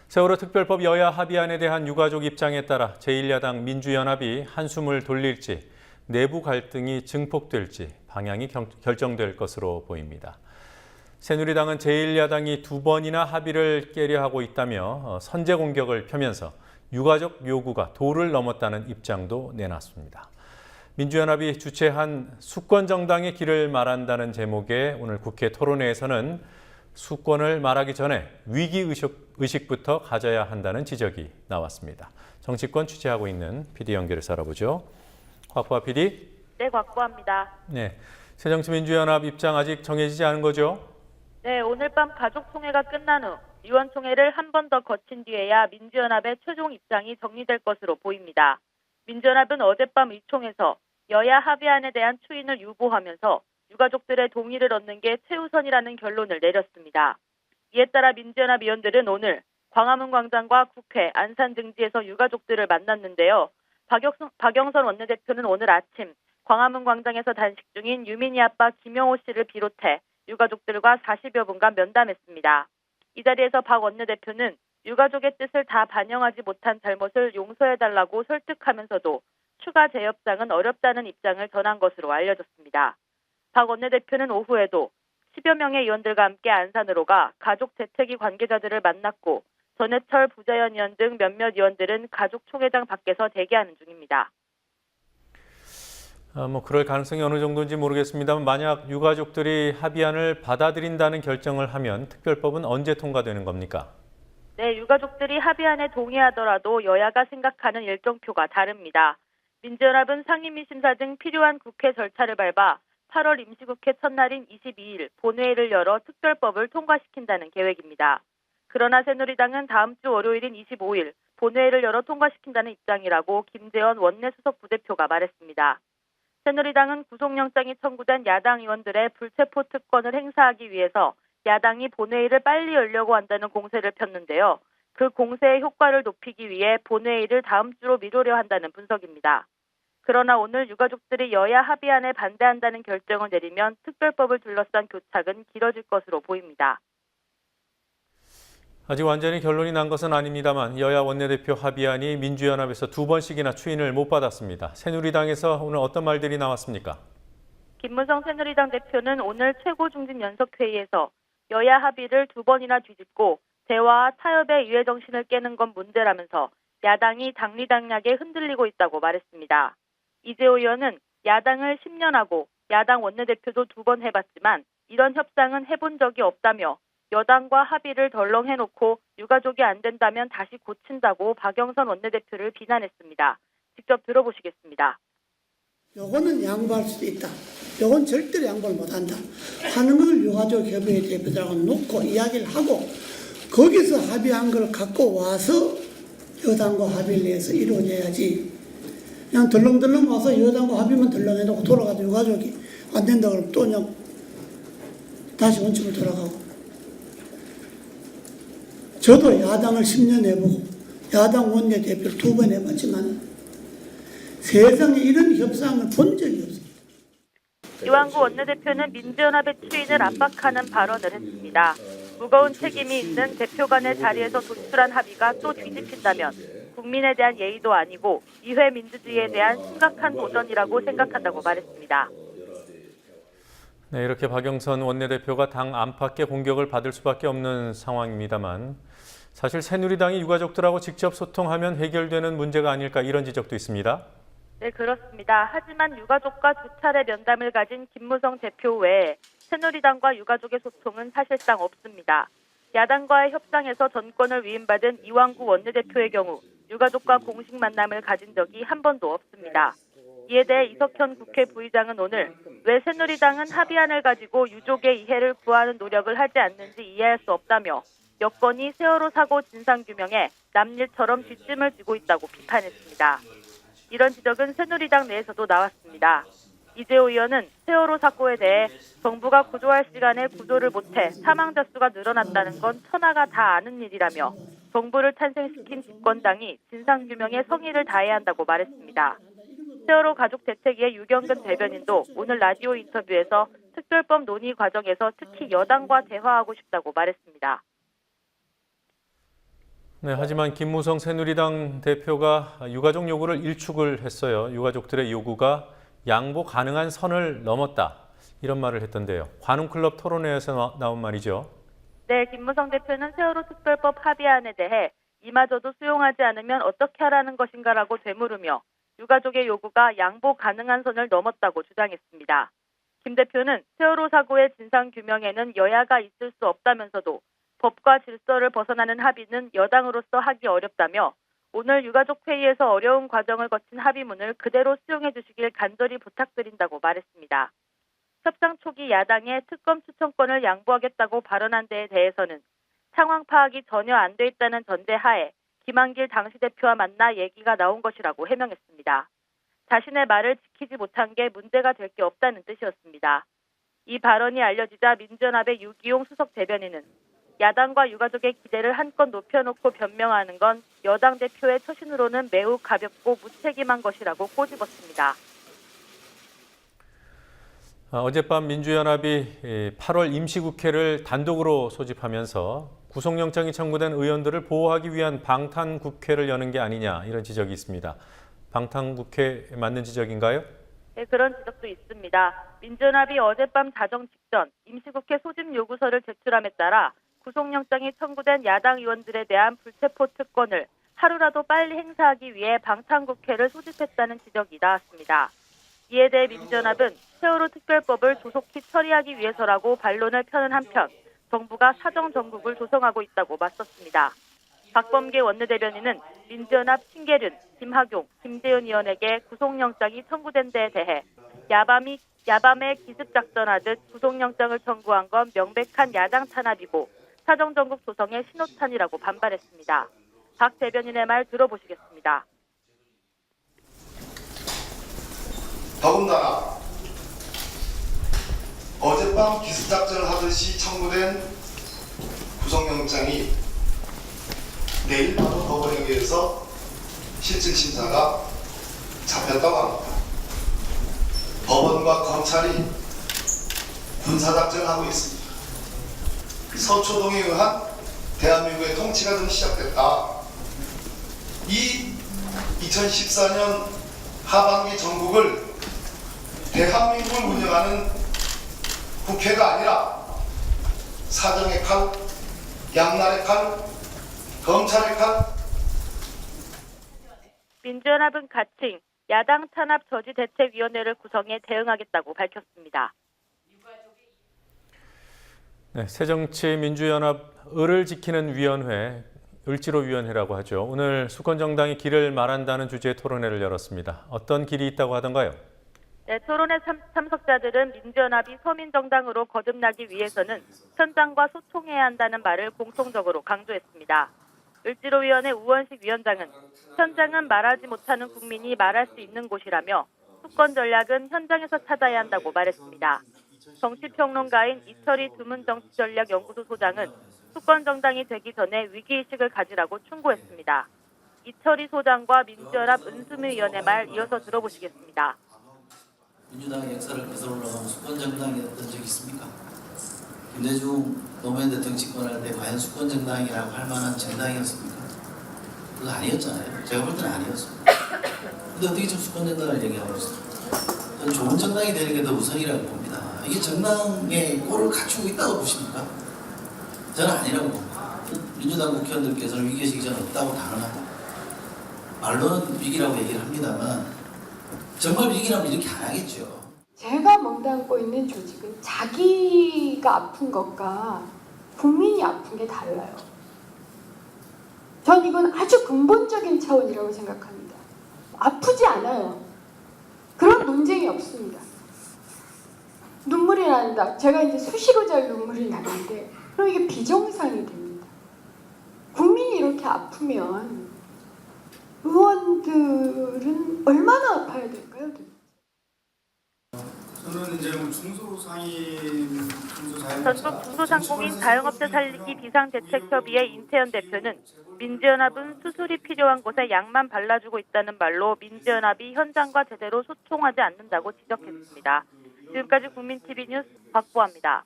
세월호 특별법 여야 합의안에 대한 유가족 입장에 따라 제1야당 민주연합이 한숨을 돌릴지 내부 갈등이 증폭될지 방향이 결정될 것으로 보입니다. 새누리당은 제1야당이 두 번이나 합의를 깨려 하고 있다며 선제 공격을 펴면서 유가족 요구가 도를 넘었다는 입장도 내놨습니다. 민주연합이 주최한 수권정당의 길을 말한다는 제목의 오늘 국회 토론회에서는 수권을 말하기 전에 위기의식부터 가져야 한다는 지적이 나왔습니다. 정치권 취재하고 있는 PD 연결해서 알아보죠. 곽보아 PD. 네, 곽보아입니다. 네, 새정치민주연합 입장 아직 정해지지 않은 거죠? 네, 오늘 밤 가족총회가 끝난 후 의원총회를 한 번 더 거친 뒤에야 민주연합의 최종 입장이 정리될 것으로 보입니다. 민주연합은 어젯밤 의총에서 여야 합의안에 대한 추인을 유보하면서 유가족들의 동의를 얻는 게 최우선이라는 결론을 내렸습니다. 이에 따라 민주연합 의원들은 오늘 광화문 광장과 국회 안산 등지에서 유가족들을 만났는데요. 박영선 원내대표는 오늘 아침 광화문 광장에서 단식 중인 유민희 아빠 김영호 씨를 비롯해 유가족들과 40여 분간 면담했습니다. 이 자리에서 박 원내대표는 유가족의 뜻을 다 반영하지 못한 잘못을 용서해달라고 설득하면서도 추가 재협상은 어렵다는 입장을 전한 것으로 알려졌습니다. 박 원내대표는 오후에도 10여 명의 의원들과 함께 안산으로 가 가족 재택위 관계자들을 만났고 전해철 부자연 의원 등 몇몇 의원들은 가족총회장 밖에서 대기하는 중입니다. 그럴 가능성이 어느 정도인지 모르겠습니다만 만약 유가족들이 합의안을 받아들인다는 결정을 하면 특별법은 언제 통과되는 겁니까? 네, 유가족들이 합의안에 동의하더라도 여야가 생각하는 일정표가 다릅니다. 민주연합은 상임위 심사 등 필요한 국회 절차를 밟아 8월 임시국회 첫날인 22일 본회의를 열어 특별법을 통과시킨다는 계획입니다. 그러나 새누리당은 다음 주 월요일인 25일 본회의를 열어 통과시킨다는 입장이라고 김재원 원내수석 부대표가 말했습니다. 새누리당은 구속영장이 청구된 야당 의원들의 불체포 특권을 행사하기 위해서 야당이 본회의를 빨리 열려고 한다는 공세를 폈는데요. 그 공세의 효과를 높이기 위해 본회의를 다음 주로 미루려 한다는 분석입니다. 그러나 오늘 유가족들이 여야 합의안에 반대한다는 결정을 내리면 특별법을 둘러싼 교착은 길어질 것으로 보입니다. 아직 완전히 결론이 난 것은 아닙니다만 여야 원내대표 합의안이 민주연합에서 두 번씩이나 추인을 못 받았습니다. 새누리당에서 오늘 어떤 말들이 나왔습니까? 김무성 새누리당 대표는 오늘 최고중진연석회의에서 여야 합의를 두 번이나 뒤집고 대화와 타협의 이해 정신을 깨는 건 문제라면서 야당이 당리당략에 흔들리고 있다고 말했습니다. 이재호 의원은 야당을 10년 하고 야당 원내대표도 두 번 해봤지만 이런 협상은 해본 적이 없다며 여당과 합의를 덜렁해놓고 유가족이 안 된다면 다시 고친다고 박영선 원내대표를 비난했습니다. 직접 들어보시겠습니다. 요거는 양보할 수도 있다. 요건 절대로 양보를 못한다. 하는 걸 유가족 협의회 대표들하고 놓고 이야기를 하고 거기서 합의한 걸 갖고 와서 여당과 합의를 해서 이루어져야지. 그냥 덜렁덜렁 와서 여당과 합의만 덜렁해놓고 돌아가도 유가족이 안 된다 그러면 또 그냥 다시 원칙으로 돌아가고. 저도 야당을 10년 해보고 야당 원내대표를 두 번 해봤지만 세상에 이런 협상을 본 적이 없습니다. 이완구 원내대표는 민주연합의 추인을 압박하는 발언을 했습니다. 무거운 책임이 있는 대표 간의 자리에서 도출한 합의가 또 뒤집힌다면 국민에 대한 예의도 아니고 이회 민주주의에 대한 심각한 도전이라고 생각한다고 말했습니다. 네, 이렇게 박영선 원내대표가 당 안팎의 공격을 받을 수밖에 없는 상황입니다만 사실 새누리당이 유가족들하고 직접 소통하면 해결되는 문제가 아닐까 이런 지적도 있습니다. 네, 그렇습니다. 하지만 유가족과 두 차례 면담을 가진 김무성 대표 외에 새누리당과 유가족의 소통은 사실상 없습니다. 야당과의 협상에서 전권을 위임받은 이완구 원내대표의 경우 유가족과 공식 만남을 가진 적이 한 번도 없습니다. 이에 대해 이석현 국회 부의장은 오늘 왜 새누리당은 합의안을 가지고 유족의 이해를 구하는 노력을 하지 않는지 이해할 수 없다며 여권이 세월호 사고 진상규명에 남일처럼 뒷짐을 지고 있다고 비판했습니다. 이런 지적은 새누리당 내에서도 나왔습니다. 이재호 의원은 세월호 사고에 대해 정부가 구조할 시간에 구조를 못해 사망자 수가 늘어났다는 건 천하가 다 아는 일이라며 정부를 탄생시킨 집권당이 진상규명에 성의를 다해야 한다고 말했습니다. 세월호 가족 대책위의 유경근 대변인도 오늘 라디오 인터뷰에서 특별법 논의 과정에서 특히 여당과 대화하고 싶다고 말했습니다. 네, 하지만 김무성 새누리당 대표가 유가족 요구를 일축을 했어요. 유가족들의 요구가 양보 가능한 선을 넘었다. 이런 말을 했던데요. 관훈클럽 토론회에서 나온 말이죠. 네, 김무성 대표는 세월호 특별법 합의안에 대해 이마저도 수용하지 않으면 어떻게 하라는 것인가라고 되물으며 유가족의 요구가 양보 가능한 선을 넘었다고 주장했습니다. 김 대표는 세월호 사고의 진상규명에는 여야가 있을 수 없다면서도 법과 질서를 벗어나는 합의는 여당으로서 하기 어렵다며 오늘 유가족 회의에서 어려운 과정을 거친 합의문을 그대로 수용해 주시길 간절히 부탁드린다고 말했습니다. 협상 초기 야당에 특검 추천권을 양보하겠다고 발언한 데에 대해서는 상황 파악이 전혀 안 돼 있다는 전제하에 김한길 당시 대표와 만나 얘기가 나온 것이라고 해명했습니다. 자신의 말을 지키지 못한 게 문제가 될 게 없다는 뜻이었습니다. 이 발언이 알려지자 민주연합의 유기용 수석 대변인은 야당과 유가족의 기대를 한껏 높여놓고 변명하는 건 여당 대표의 처신으로는 매우 가볍고 무책임한 것이라고 꼬집었습니다. 어젯밤 민주연합이 8월 임시국회를 단독으로 소집하면서 구속영장이 청구된 의원들을 보호하기 위한 방탄국회를 여는 게 아니냐 이런 지적이 있습니다. 방탄국회 맞는 지적인가요? 네, 그런 지적도 있습니다. 민주연합이 어젯밤 자정 직전 임시국회 소집 요구서를 제출함에 따라 구속영장이 청구된 야당 의원들에 대한 불체포 특권을 하루라도 빨리 행사하기 위해 방탄국회를 소집했다는 지적이 나왔습니다. 이에 대해 민주연합은 세월호 특별법을 조속히 처리하기 위해서라고 반론을 펴는 한편 정부가 사정정국을 조성하고 있다고 맞섰습니다. 박범계 원내대변인은 민주연합 신계륜, 김학용, 김재현 의원에게 구속영장이 청구된 데에 대해 야밤에 기습작전하듯 구속영장을 청구한 건 명백한 야당 탄압이고 사정정국 조성의 신호탄이라고 반발했습니다. 박 대변인의 말 들어보시겠습니다. 더군다나 어젯밤 기습작전을 하듯이 청구된 구속영장이 내일 바로 법원에 의해서 실질심사가 잡혔다고 합니다. 법원과 검찰이 군사작전을 하고 있습니다. 서초동에 의한 대한민국의 통치가 좀 시작됐다. 이 2014년 하반기 전국을 대한민국을 운영하는 국회가 아니라 사정의 칼, 양날의 칼, 검찰의 칼. 민주연합은 가칭 야당 탄압 저지 대책위원회를 구성해 대응하겠다고 밝혔습니다. 네, 새정치민주연합 을을 지키는 위원회, 을지로위원회라고 하죠. 오늘 수권정당이 길을 말한다는 주제의 토론회를 열었습니다. 어떤 길이 있다고 하던가요? 네, 토론회 참석자들은 민주연합이 서민정당으로 거듭나기 위해서는 현장과 소통해야 한다는 말을 공통적으로 강조했습니다. 을지로위원회 우원식 위원장은 현장은 말하지 못하는 국민이 말할 수 있는 곳이라며 수권 전략은 현장에서 찾아야 한다고 말했습니다. 정치평론가인 이철희 두문정치전략연구소 소장은 수권정당이 되기 전에 위기의식을 가지라고 충고했습니다. 이철희 소장과 민주연합 은수미 의원의 말 이어서 들어보시겠습니다. 민주당의 역사를 거슬러 올라가면 수권정당이었던 적이 있습니까? 김대중 노무현 대통령 집권할 때 과연 수권정당이라고 할 만한 정당이었습니까? 그거 아니었잖아요. 제가 볼 때는 아니었습니다. 근데 어떻게 지금 수권정당을 얘기하고 있어요? 저는 좋은 정당이 되는 게 더 우선이라고 봅니다. 이게 정당의 꼴을 갖추고 있다고 보십니까? 저는 아니라고 봅니다. 민주당 국회의원들께서는 위기의식이 저는 없다고 단언하고 말로는 위기라고 얘기를 합니다만 정말 위기라면 이렇게 안 하겠죠. 제가 몸담고 있는 조직은 자기가 아픈 것과 국민이 아픈 게 달라요. 전 이건 아주 근본적인 차원이라고 생각합니다. 아프지 않아요. 그런 논쟁이 없습니다. 눈물이 난다. 제가 이제 수시로 잘 눈물이 나는데 그럼 이게 비정상이 됩니다. 국민이 이렇게 아프면 의원들은 얼마나 아파야 될까요? 저는 이제 중소상인 전국 중소상공인 자영업자 살리기 비상대책협의회 인태현 대표는 민주연합은 수술이 필요한 곳에 약만 발라주고 있다는 말로 민주연합이 현장과 제대로 소통하지 않는다고 지적했습니다. 지금까지 국민TV 뉴스 박보아입니다.